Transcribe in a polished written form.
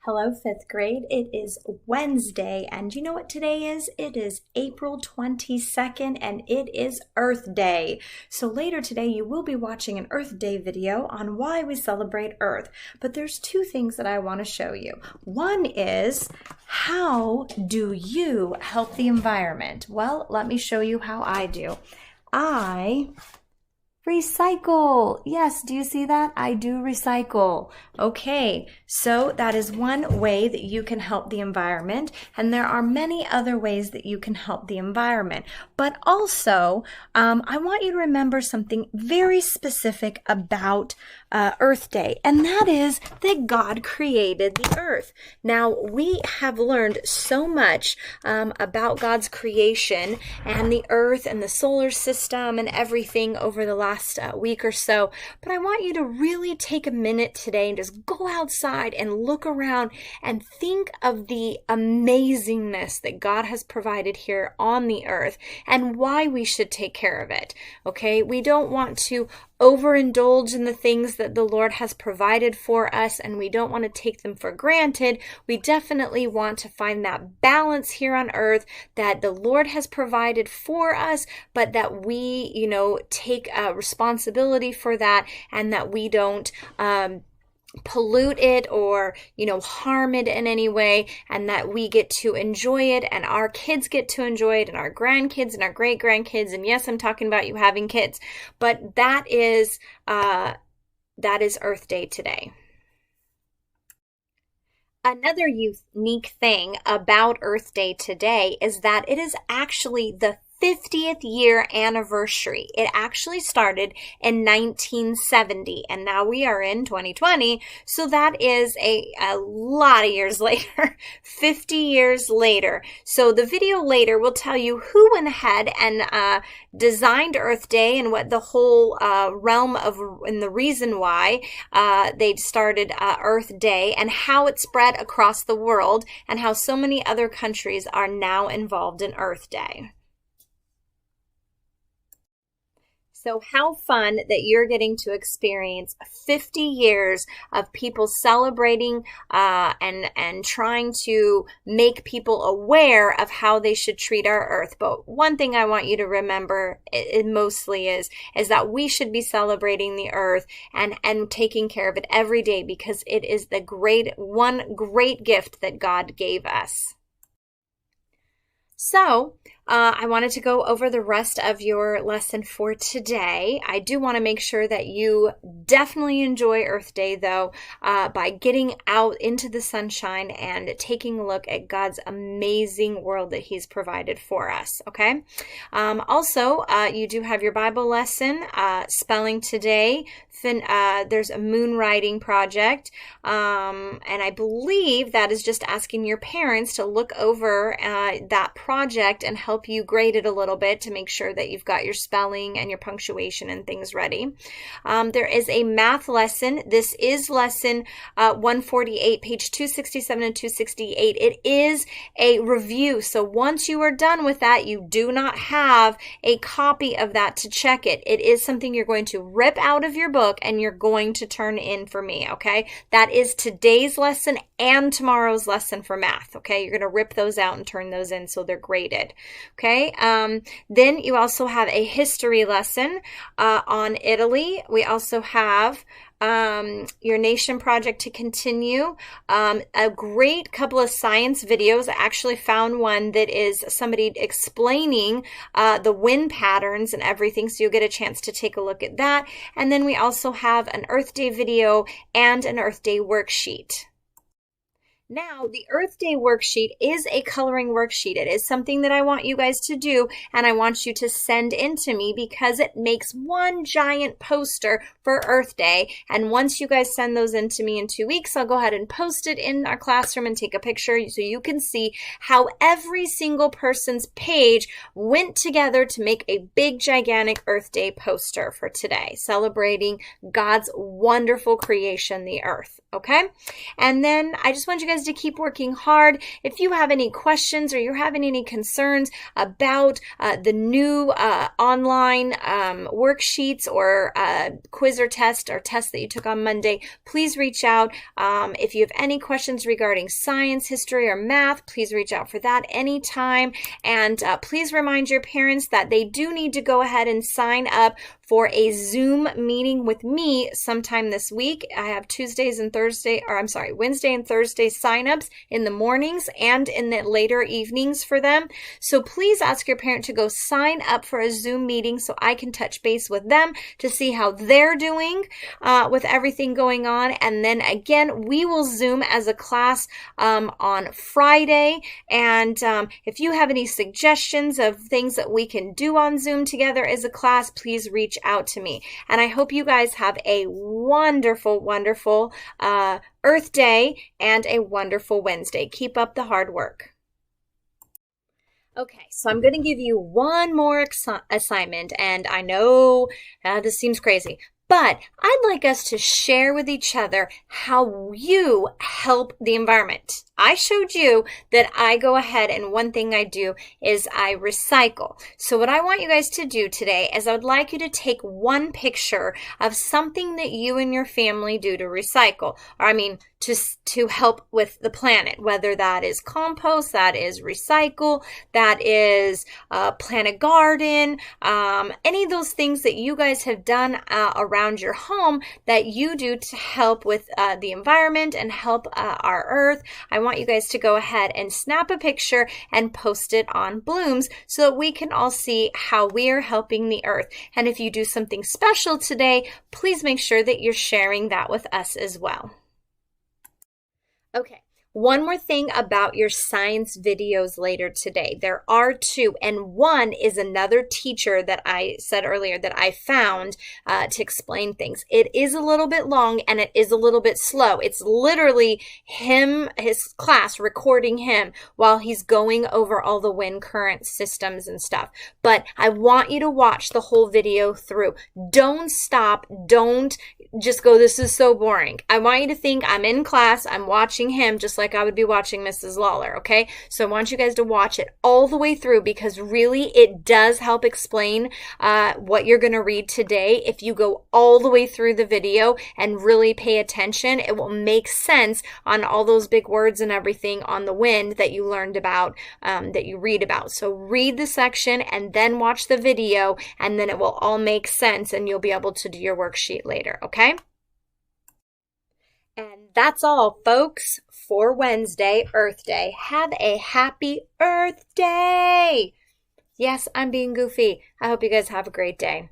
Hello, fifth grade. It is Wednesday, and you know what today is? It is April 22nd, and it is Earth Day. So later today, you will be watching an Earth Day video on why we celebrate Earth. But there's two things that I want to show you. One is, how do you help the environment? Well, let me show you how I do. I recycle. Yes, do you see that? I do recycle. Okay, so that is one way that you can help the environment, and there are many other ways that you can help the environment. But also, I want you to remember something very specific about Earth Day, and that is that God created the earth. Now, we have learned so much about God's creation and the earth and the solar system and everything over the last week or so, but I want you to really take a minute today and just go outside and look around and think of the amazingness that God has provided here on the earth and why we should take care of it. Okay, we don't want to overindulge in the things that the Lord has provided for us, and we don't want to take them for granted. We definitely want to find that balance here on earth that the Lord has provided for us, but that we, take responsibility for that, and that we don't pollute it or harm it in any way, and that we get to enjoy it, and our kids get to enjoy it, and our grandkids and our great grandkids. And yes, I'm talking about you having kids, but that is Earth Day today. Another unique thing about Earth Day today is that it is actually the 50th year anniversary. It actually started in 1970, and now we are in 2020, so that is a lot of years later, 50 years later. So the video later will tell you who went ahead and designed Earth Day and what the whole realm of and the reason why they started Earth Day, and how it spread across the world, and how so many other countries are now involved in Earth Day. So how fun that you're getting to experience 50 years of people celebrating and trying to make people aware of how they should treat our earth. But one thing I want you to remember it mostly is that we should be celebrating the earth and taking care of it every day, because it is the one great gift that God gave us. So, I wanted to go over the rest of your lesson for today. I do want to make sure that you definitely enjoy Earth Day, though, by getting out into the sunshine and taking a look at God's amazing world that He's provided for us, okay? Also, you do have your Bible lesson, spelling today. There's a moon writing project, and I believe that is just asking your parents to look over that project and help you grade it a little bit to make sure that you've got your spelling and your punctuation and things ready. There is a math lesson. This is lesson 148, page 267 and 268. It is a review, so once you are done with that, you do not have a copy of that to check it. It is something you're going to rip out of your book and you're going to turn in for me, okay? That is today's lesson and tomorrow's lesson for math, okay? You're going to rip those out and turn those in so they're graded, okay? Then you also have a history lesson on Italy. We also have your nation project to continue. A great couple of science videos. I actually found one that is somebody explaining the wind patterns and everything, so you'll get a chance to take a look at that. And then we also have an Earth Day video and an Earth Day worksheet. Now, the Earth Day worksheet is a coloring worksheet. It is something that I want you guys to do, and I want you to send in to me, because it makes one giant poster for Earth Day. And once you guys send those in to me in 2 weeks, I'll go ahead and post it in our classroom and take a picture so you can see how every single person's page went together to make a big, gigantic Earth Day poster for today, celebrating God's wonderful creation, the earth. Okay? And then I just want you guys guys to keep working hard. If you have any questions or you're having any concerns about the new online worksheets or quiz or test that you took on Monday, please reach out. If you have any questions regarding science, history, or math, please reach out for that anytime. And please remind your parents that they do need to go ahead and sign up for a Zoom meeting with me sometime this week. I have Wednesday and Thursday signups in the mornings and in the later evenings for them. So please ask your parent to go sign up for a Zoom meeting so I can touch base with them to see how they're doing with everything going on. And then again, we will Zoom as a class on Friday. And if you have any suggestions of things that we can do on Zoom together as a class, please reach out to me. And I hope you guys have a wonderful, wonderful Earth Day and a wonderful Wednesday. Keep up the hard work. Okay, so I'm going to give you one more assignment, and I know this seems crazy, but I'd like us to share with each other how you help the environment. I showed you that I go ahead and one thing I do is I recycle. So what I want you guys to do today is I would like you to take one picture of something that you and your family do to recycle, or to help with the planet, whether that is compost, that is recycle, that is plant a garden, any of those things that you guys have done around your home that you do to help with the environment and help our earth. I want you guys to go ahead and snap a picture and post it on Blooms so that we can all see how we are helping the earth. And if you do something special today, please make sure that you're sharing that with us as well. Okay. One more thing about your science videos later today. There are two, and one is another teacher that I said earlier that I found to explain things. It is a little bit long and it is a little bit slow. It's literally his class recording him while he's going over all the wind current systems and stuff. But I want you to watch the whole video through. Don't stop. Don't just go, this is so boring. I want you to think I'm in class, I'm watching him just like I would be watching Mrs. Lawler, okay? So I want you guys to watch it all the way through because really it does help explain what you're going to read today. If you go all the way through the video and really pay attention, it will make sense on all those big words and everything on the wind that you learned about, that you read about. So read the section and then watch the video, and then it will all make sense and you'll be able to do your worksheet later, okay? And that's all, folks, for Wednesday, Earth Day. Have a happy Earth Day! Yes, I'm being goofy. I hope you guys have a great day.